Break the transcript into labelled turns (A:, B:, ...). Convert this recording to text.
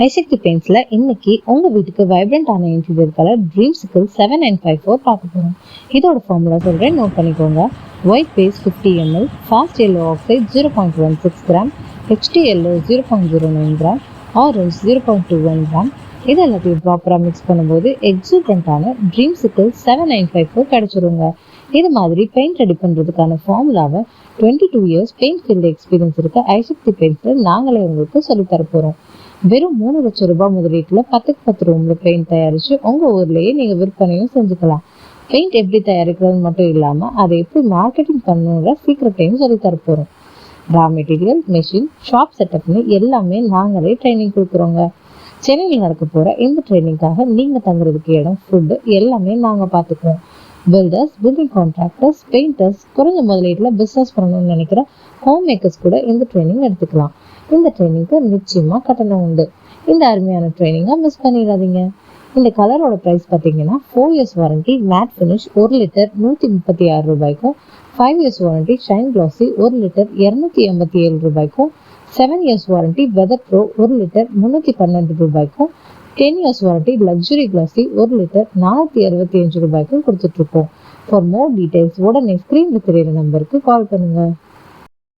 A: ஐசக்தி பெயிண்ட்ஸ்ல இன்னைக்கு உங்க வீட்டுக்கு வைப்ரண்டான இன்டீரியர் கலர் ட்ரீம்ஸிக்கல் 7954 பார்க்க போறோம். இதோட ஃபார்முலா சொல்றேன், நோட் பண்ணிக்கோங்க. White base 50 ml, fast yellow oxide 0.16 gram, HD yellow 0.09 gram, orange 0.21 gram. இது எல்லாத்தையும் ப்ராப்பரா மிக்ஸ் பண்ணும்போது எக்ஸூப்ரண்டான ட்ரீம்ஸிக்கல் 7954 கிடைச்சிருங்க. இது மாதிரி பெயிண்ட் ரெடி பண்றதுக்கான ஃபார்முலாவை 22 இயர்ஸ் பெயிண்ட் ஃபீல்டு எக்ஸ்பீரியன்ஸ் இருக்க ஐசக்தி பெயிண்ட்ஸ்ல நாங்களே உங்களுக்கு சொல்லித்தர போறோம். வெறும் 3 லட்சம் ரூபாய் முதலீட்டுல 10க்கு 10 ரூம்ல பெயிண்ட் தயாரிச்சு உங்க ஊர்லயே நீங்க விற்பனையும் செஞ்சுக்கலாம். பெயிண்ட் எப்படி தயாரிக்கிறது மட்டும் இல்லாம அதை எப்படி மார்க்கெட்டிங் பண்ணணுங்கிற சீக்கிரட்டையும் சொல்லி தர போறோம். ரா மெட்டீரியல், மெஷின், ஷாப் செட்டப்னு எல்லாமே நாங்களே ட்ரைனிங் கொடுக்குறோங்க. சென்னையில் நடக்க போற இந்த ட்ரைனிங்காக நீங்க தங்குறதுக்கு இடம், ஃபுட்டு எல்லாமே நாங்க பார்த்துக்குவோம். பில்டர்ஸ், பில்டிங் கான்ட்ராக்டர்ஸ், பெயிண்டர்ஸ், குறைஞ்ச முதலீட்டுல பிசினஸ் பண்ணணும்னு நினைக்கிற ஹோம் மேக்கர்ஸ் கூட இந்த ட்ரைனிங் எடுத்துக்கலாம். இந்த ட்ரைனிங்க்கு நிச்சயமா கட்டணம் உண்டு. இந்த அருமையான ட்ரைனிங்கை மிஸ் பண்ணிடாதீங்க. இந்த கலரோட ப்ரைஸ் பார்த்தீங்கன்னா 4 years warranty matte finish 1 litre 136 ரூபாய்க்கும், 5 years warranty shine classy 1 litre 287 ரூபாய்க்கும், 7 years warranty weather pro 1 litre 312 ரூபாய்க்கும், 10 years warranty luxury classy 1 litre 465 ரூபாய்க்கும் கொடுத்துட்டு இருக்கோம். ஃபார் மோர் டீடைல்ஸ் உடனே ஸ்கிரீன்ல தெரியுற நம்பருக்கு கால் பண்ணுங்க.